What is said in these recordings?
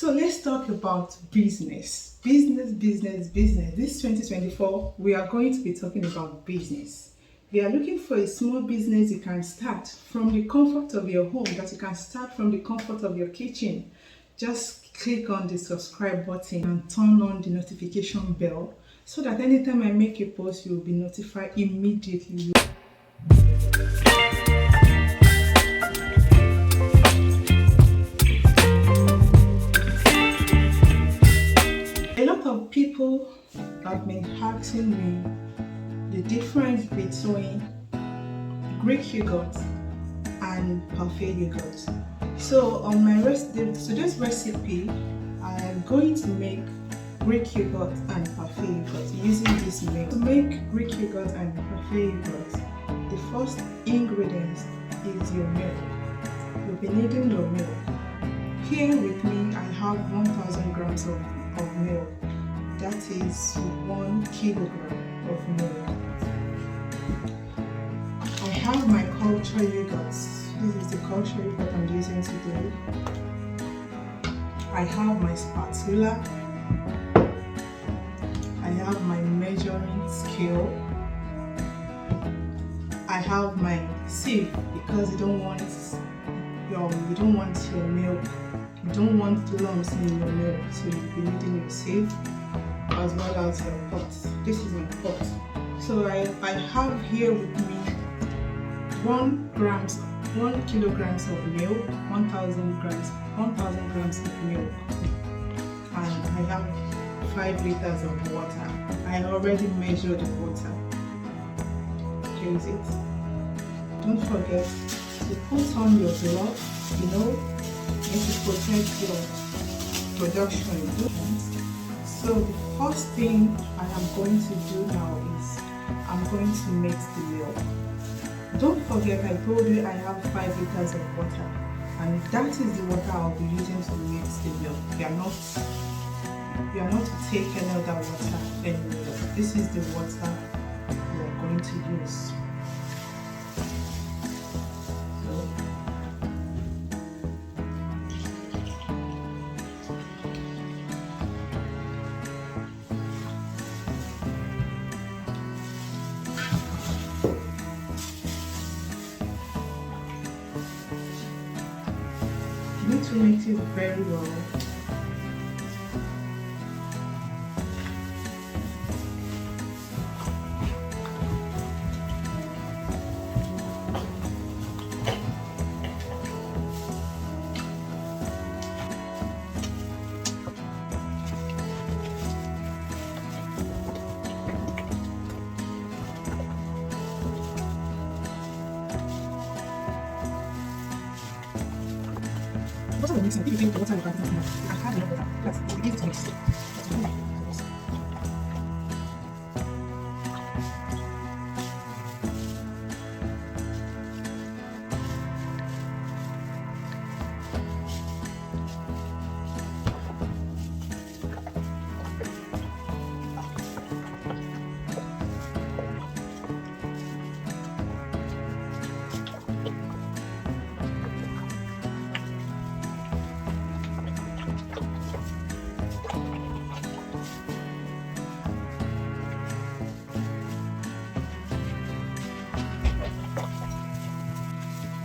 So let's talk about business. This 2024, we are going to be talking about business. If you are looking for a small business, you can start from the comfort of your home, that you can start from the comfort of your kitchen. Just click on the subscribe button and turn on the notification bell so that anytime I make a post, you will be notified immediately. A lot of people have been asking me the difference between Greek yogurt and Parfait yogurt. So on my today's recipe, I am going to make Greek yogurt and Parfait yogurt using this milk. To make Greek yogurt and Parfait yogurt, the first ingredient is your milk. You'll be needing your milk. Here with me, I have 1,000 grams of milk. That is 1 kilogram of milk. I have my culture yogurt. This is the culture yogurt I'm using today. I have my spatula. I have my measuring scale. I have my sieve because you don't want your milk. You don't want lumps in your milk, so you'll be needing your sieve as well as your pot. This is my pot. So I have here with me 1 kilograms of milk, 1,000 grams of milk, and I have 5 liters of water. I already measured the water. Here is it. Don't forget to put on your gloves, and to protect your production. So the first thing I am going to do now is I'm going to mix the milk. Don't forget, I told you I have 5 liters of water, and that is the water I'll be using to mix the milk. You are not to take any other water anymore. This is the water you are going to use. You need to mix it very well. What I'm mixing, if you think the water you can put enough, you can add enough water. That's easy to mix.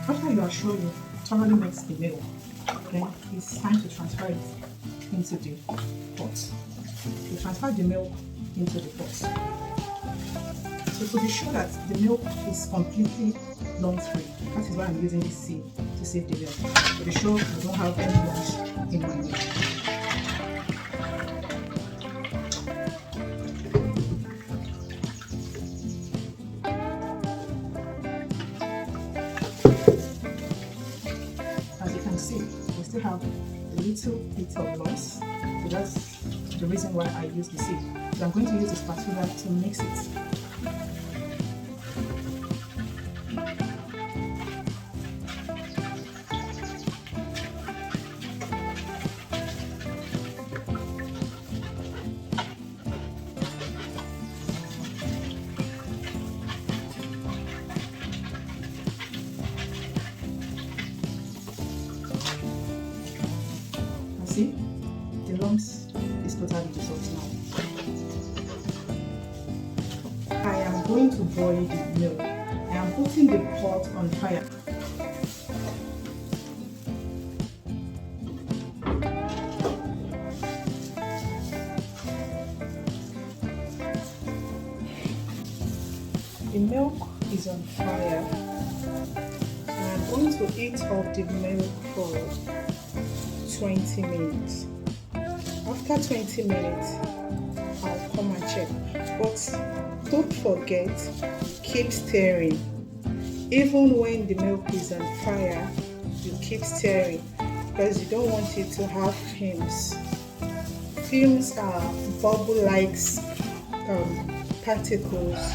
After you are sure you thoroughly mix the milk, then it's time to transfer it into the pot. You transfer the milk into the pot. So to be sure that the milk is completely lump-free, that is why I'm using this sieve to save the milk. To be sure I don't have any lumps in my milk. See, we still have a little bit of loss, so that's the reason why I use the sieve. So I'm going to use the spatula to mix it. See, the lumps is totally dissolved now. I am going to boil the milk. I am putting the pot on fire. The milk is on fire. So I'm going to heat up the milk for 20 minutes. After 20 minutes, I'll come and check. But don't forget, keep stirring. Even when the milk is on fire, you keep stirring because you don't want it to have fumes. Fumes are bubble-like particles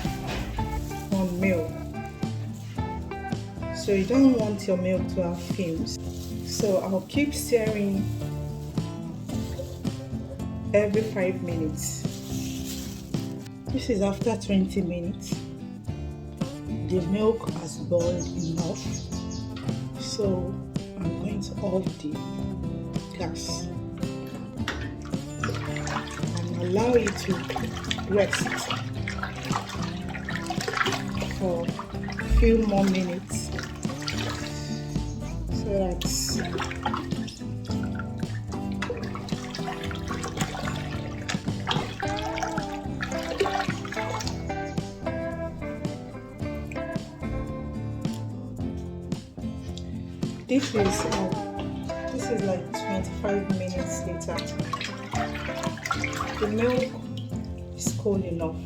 on milk. So you don't want your milk to have fumes. So I'll keep stirring every 5 minutes. This is after 20 minutes. The milk has boiled enough. So I'm going to off the gas and allow it to rest for a few more minutes so that this is like 25 minutes later. The milk is cold enough.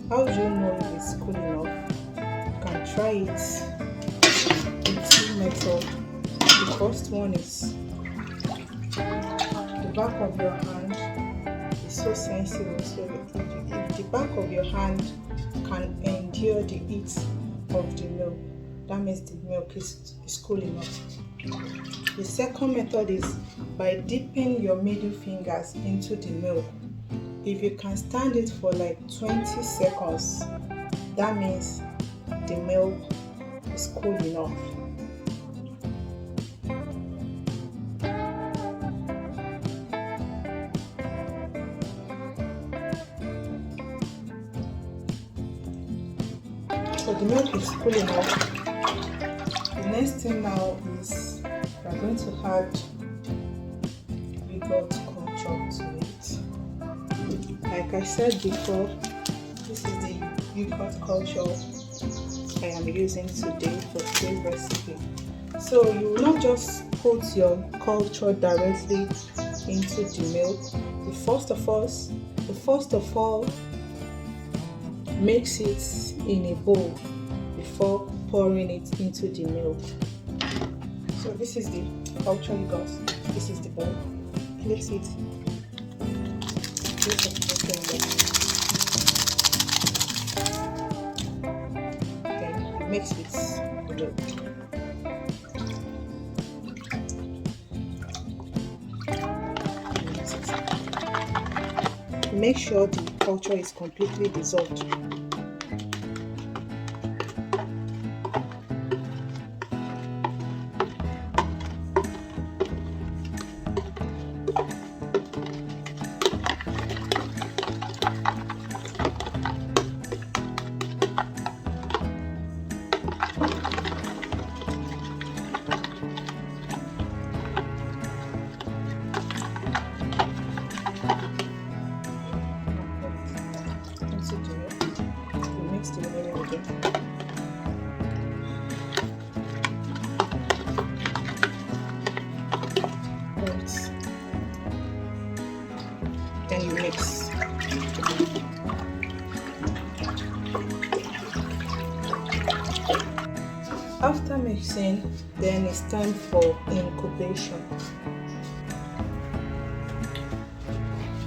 How do you know if it's cool enough? You can try it with 2 methods. The first one is the back of your hand is so sensitive, so if the back of your hand can endure the heat of the milk, that means the milk is cool enough. The second method is by dipping your middle fingers into the milk. If you can stand it for like 20 seconds, that means the milk is cool enough. So the milk is cool enough. The next thing now is we are going to add yogurt culture to it. Like I said before, this is the yogurt culture I am using today for today's recipe. So you will not just put your culture directly into the milk. You first of all mix it in a bowl before pouring it into the milk. So this is the culture yogurt. This is the bowl. Place it. Then mix it with the milk. Make sure the culture is completely dissolved. Mix the remaining again. Then you mix. After mixing, then it's time for incubation.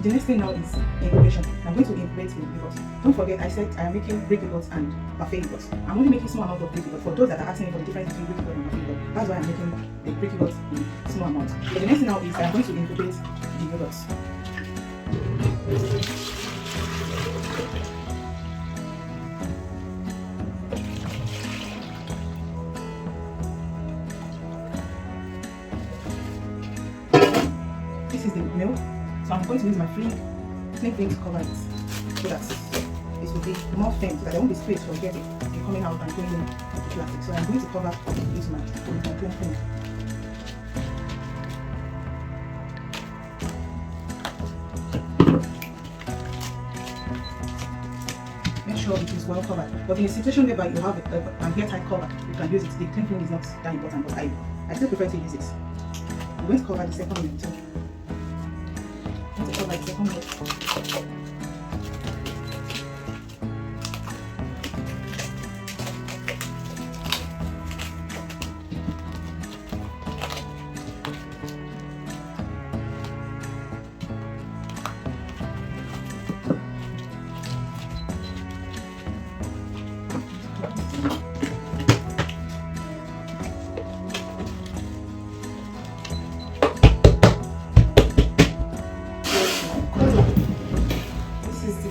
The next thing now is incubation. I'm going to incubate it because don't forget I said I am making Greek yogurt and Parfait yogurt. I'm only making small amount of Greek yogurt for those that are asking me for the difference between Greek yogurt and Parfait yogurt. That's why I'm making the Greek yogurt in small amount. So the next thing now is I'm going to incubate the yogurt. This is the milk. So So I'm going to use my fling to cover it so that it will be more firm, so that there won't be space for getting and coming out and going in the plastic. So I'm going to cover use my plain fling. Make sure it is well covered. But in a situation whereby you have a airtight cover, you can use it. The plain fling is not that important, but I still prefer to use it. I'm going to cover the second one too. I'm going to cover the second one.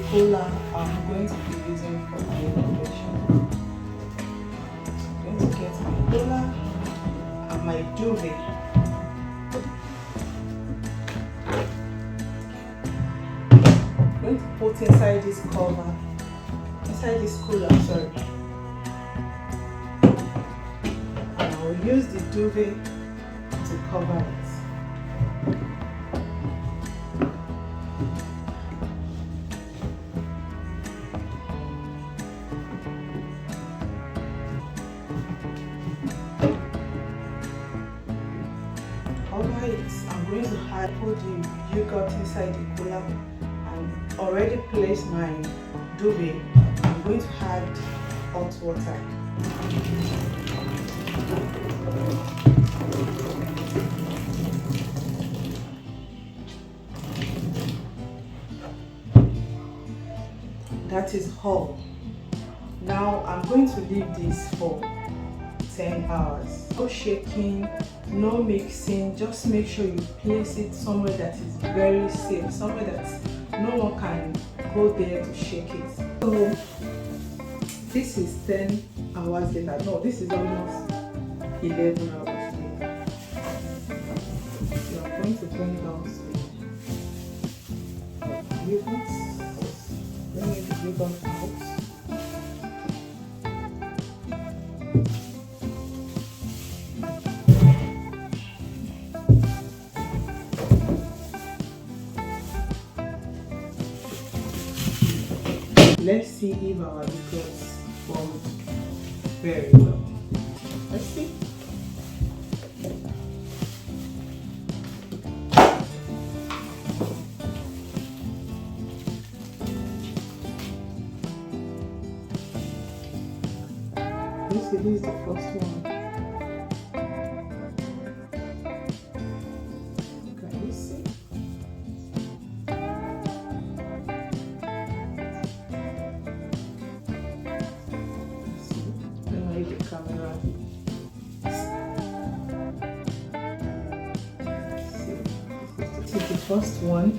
Cola I'm going to be using for my incubation. I'm going to get my cola and my duvet. I'm going to put inside this cover, inside this cooler, sorry. And I will use the duvet to cover it. I'm going to put the yogurt inside the cooler and already placed my duvet. I'm going to add hot water. That is all. Now I'm going to leave this for 10 hours. No shaking, no mixing, just make sure you place it somewhere that is very safe, somewhere that no one can go there to shake it. So this is 10 hours later. No, this is almost 11 hours later. So I'm going to bring down the yogurt, bring the yogurt out. Let's see if our yogurt formed very well. Let's see. This is the first one. Can you see? The camera. This is the first one.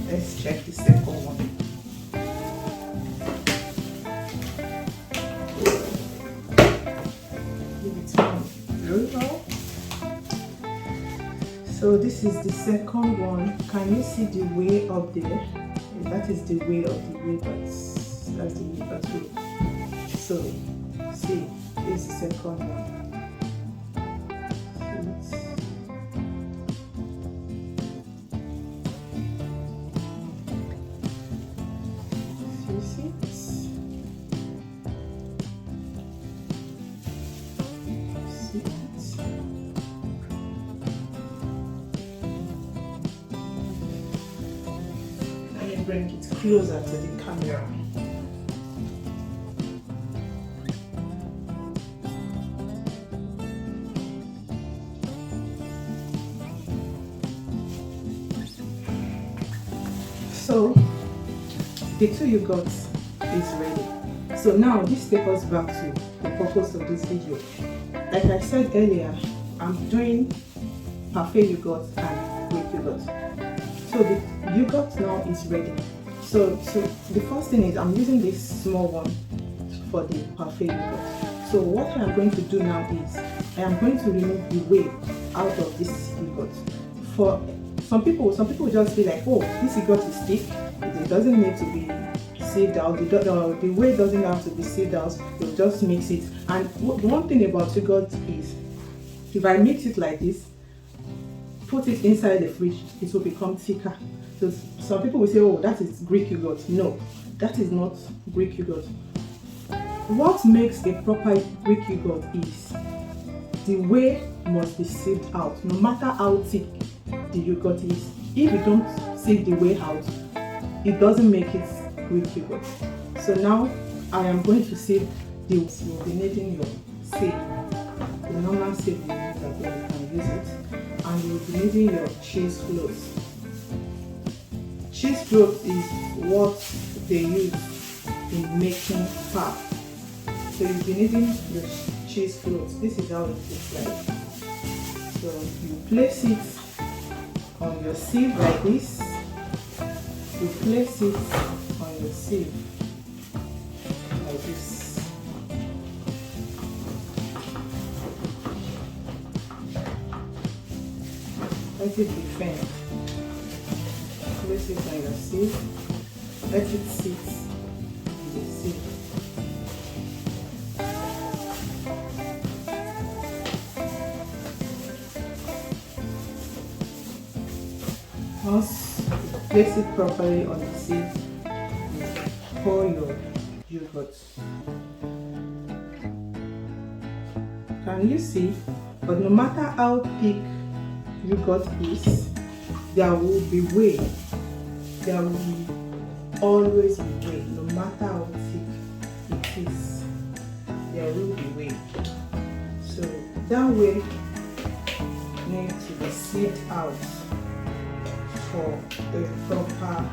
Let's check the second one. Give it one very well. So this is the second one. Can you see the way up there? That is the way of the yogurt. That's the yogurt way. So see, this is the second one. See it? See it? Let me bring it closer to the camera. So the two yogurts is ready. So now this takes us back to the purpose of this video. Like I said earlier, I'm doing Parfait yogurt and Greek yogurt. So the yogurt now is ready. So the first thing is I'm using this small one for the Parfait yogurt. So what I am going to do now is I am going to remove the whey out of this yogurt. some people just be like, oh, this yogurt is thick, it doesn't need to be sieved out, the whey doesn't have to be sieved out, you'll just mix it. And the one thing about yogurt is, if I mix it like this, put it inside the fridge, it will become thicker. So some people will say, oh, that is Greek yogurt. No, that is not Greek yogurt. What makes a proper Greek yogurt is the whey must be sieved out, no matter how thick the yogurt is. If you don't sieve the whey out, it doesn't make it Greek yogurt. So now I am going to sieve the, you'll be needing your sieve, the normal sieve you use that way, you can use it, and you'll be needing your cheese cloves. Cheese cloves is what they use in making pap. So you'll be needing your cheese cloves. This is how it looks like. So you place it on your sieve like this. You place it on your sieve like this. Let it be firm. Place it on your sieve. Let it sit in the sieve. Once you place it properly on the sieve, you pour your yogurt. Can you see? But no matter how thick yogurt is, there will be whey. There will always be whey, no matter how thick it is. There will be whey. So that whey needs to be sieved out for the proper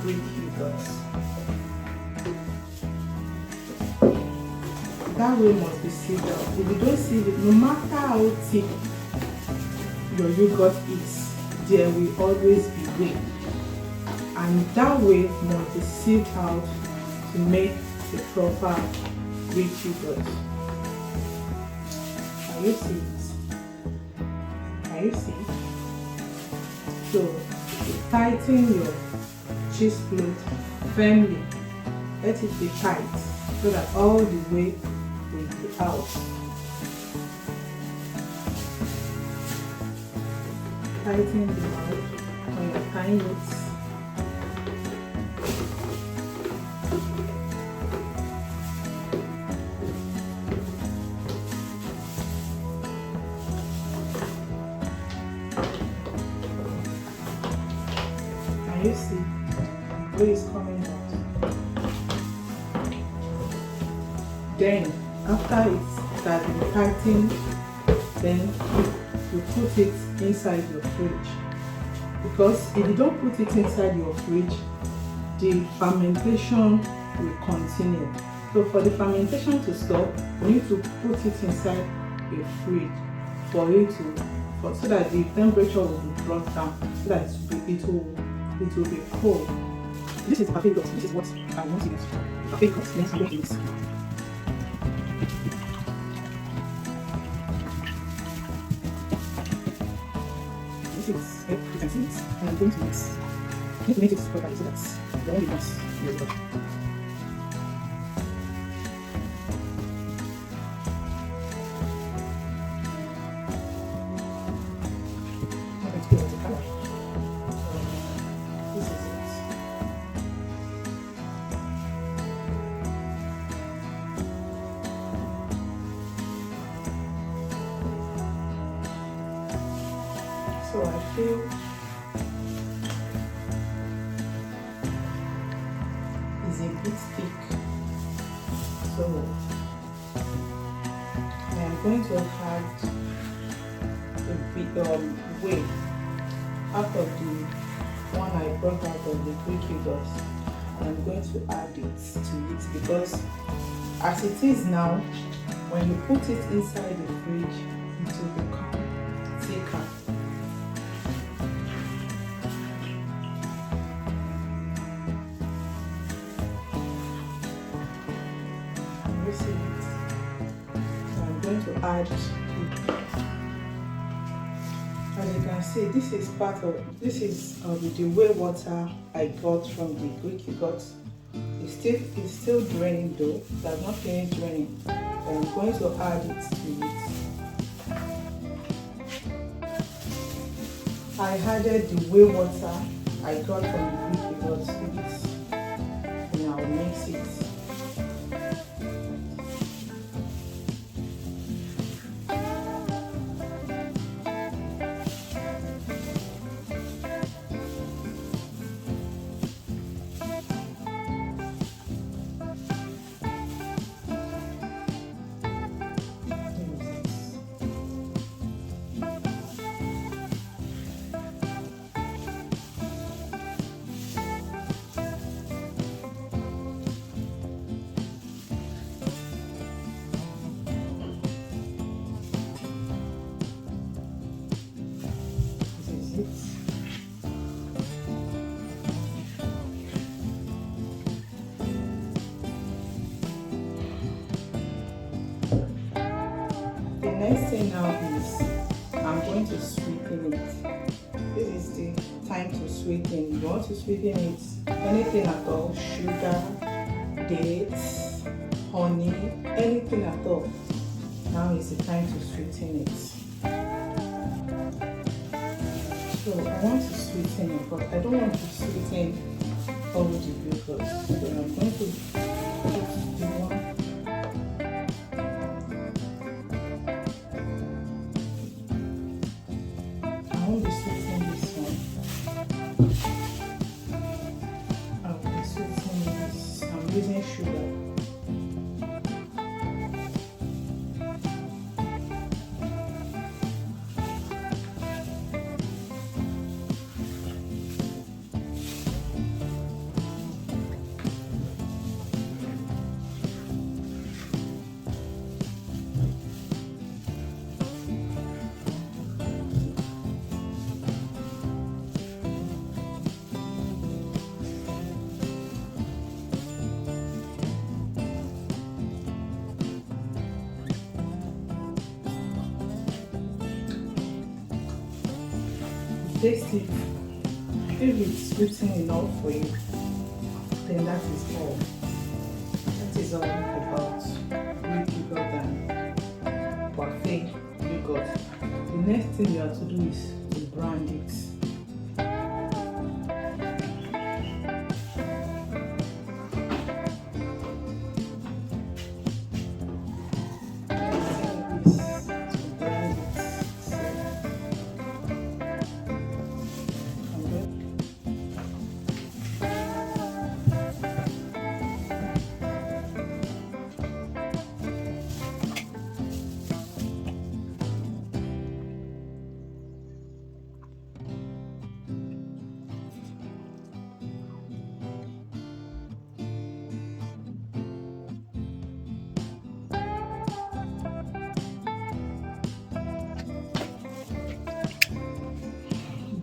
Greek yogurt. That way must be sieved out. If you don't sieve it, no matter how thick your yogurt is, there will always be whey. And that way must be sieved out to make the proper Greek yogurt. Can you see it? Can you see it? So you tighten your cheese cloth firmly. Let it be tight so that all the whey will be out. Tighten the mouth on your tiny lips. You see, whey is coming out. Then, after it has been tightened, then you put it inside your fridge. Because if you don't put it inside your fridge, the fermentation will continue. So for the fermentation to stop, you need to put it inside a fridge for it to, so that the temperature will be brought down, so that it will be cold. This is Parfait. This is what I want to use. Parfait. Then I'm going to mix. This is it. You can see it. And I'm going to mix. I need to make it properly so that the only mix is good. So I feel it's a bit thick. So I am going to add a bit whey out of the one I brought out of the Greek yogurt. I'm going to add it to it because as it is now, when you put it inside the fridge, it will become thicker. So I'm going to add, as you can See, this is the whey water I got from the Greek yogurt. It's still draining though. It has not finished draining. I'm going to add it to it. I added the whey water I got from the Greek yogurt to it, and I'll mix it. The next thing now is I'm going to sweeten it. This is the time to sweeten. You want to sweeten it, anything at all, sugar, dates, honey, anything at all. Now is the time to sweeten it. So I want to sweeten it, but I don't want to sweeten all the yogurt. So I'm going to put the one. I won't be sweetening this one. I'll be sweetening this. I'm using sugar. Taste it. If it's sweetened enough for you, then that is all. That is all about Greek yogurt and Parfait yogurt. The next thing you have to do is to brand it.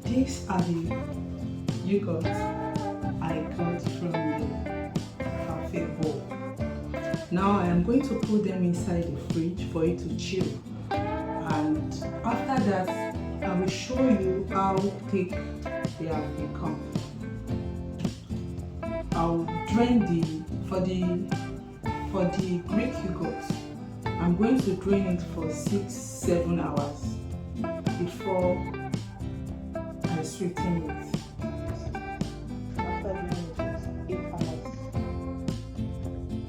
These are the yogurt I got from the Parfait bowl. Now I am going to put them inside the fridge for it to chill. And after that, I will show you how thick they have become. I'll drain for the Greek yogurt. I'm going to drain it for 6-7 hours before I sweeten it. After doing it, 8 hours.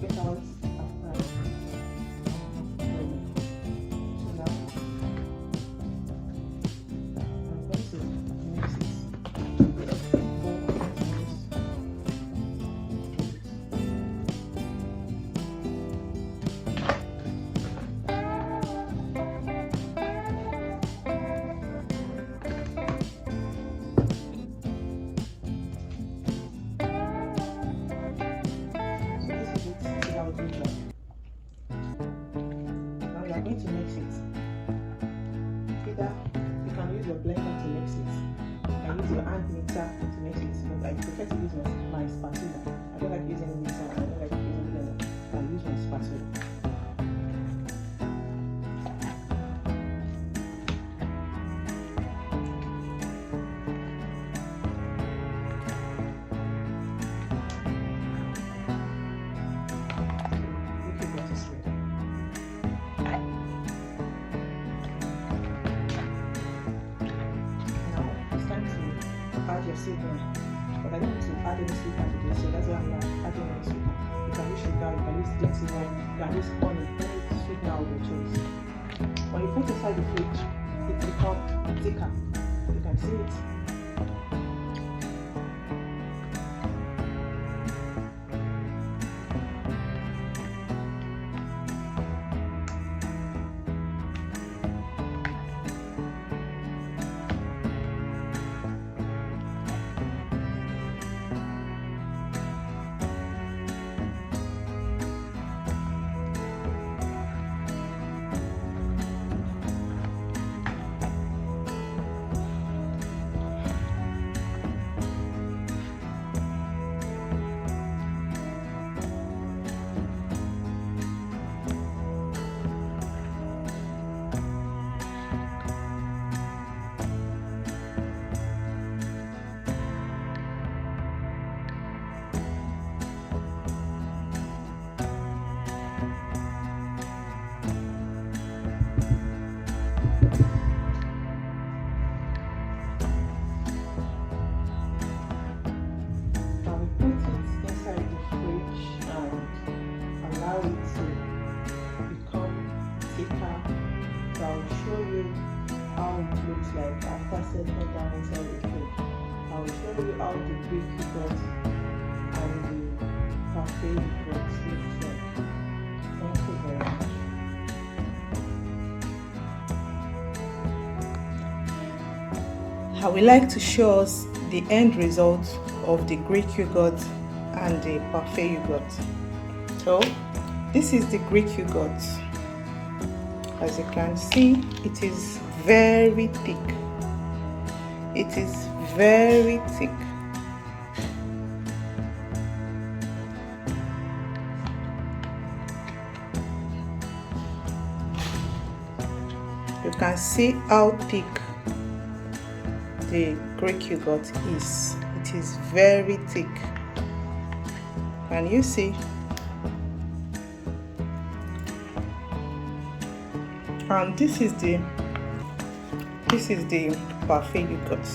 8 hours after. So now I'm going to mix it. Going to mix it. Either you can use your blender to mix it, you can use your hand mixer to mix it, but I prefer to use my spatula. I don't like using a mixer, I don't like using blender. I use my spatula. add your sweetener, but I don't want to add any sweetener today, so that's why I'm not adding any sweetener. You can use sugar, you can use dating oil, you can use honey, any sweetener of your choice. When you put it inside the fridge, it becomes thicker. You can see it. Like after setting down inside the fridge, I will show you how the Greek yogurt and the Parfait yogurt looks like. Thank you very much. I would like to show us the end result of the Greek yogurt and the Parfait yogurt. So this is the Greek yogurt. As you can see, it is very thick. It is very thick. You can see how thick the Greek yogurt is. It is very thick. Can you see? And this is the Parfait yogurt.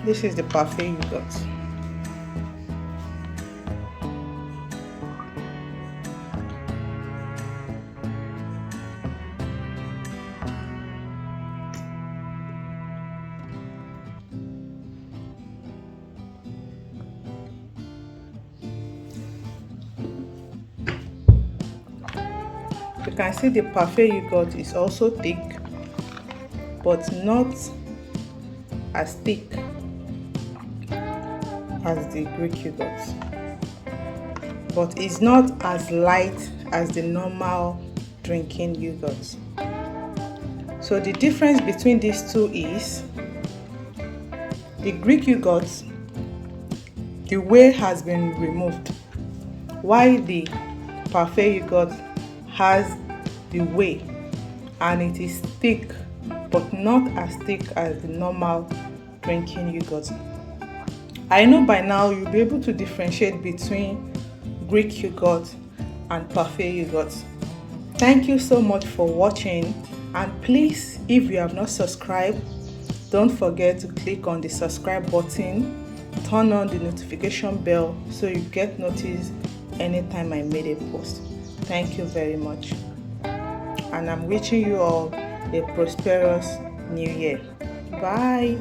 This is the Parfait yogurt. You can see the Parfait yogurt is also thick, but not as thick as the Greek yogurt. But it's not as light as the normal drinking yogurt. So the difference between these two is the Greek yogurt, the whey has been removed, while the Parfait yogurt has the whey and it is thick, but not as thick as the normal drinking yogurt. I know by now you'll be able to differentiate between Greek yogurt and Parfait yogurt. Thank you so much for watching, and please, if you have not subscribed, don't forget to click on the subscribe button, turn on the notification bell so you get notice anytime I made a post. Thank you very much, and I'm wishing you all a prosperous new year. Bye.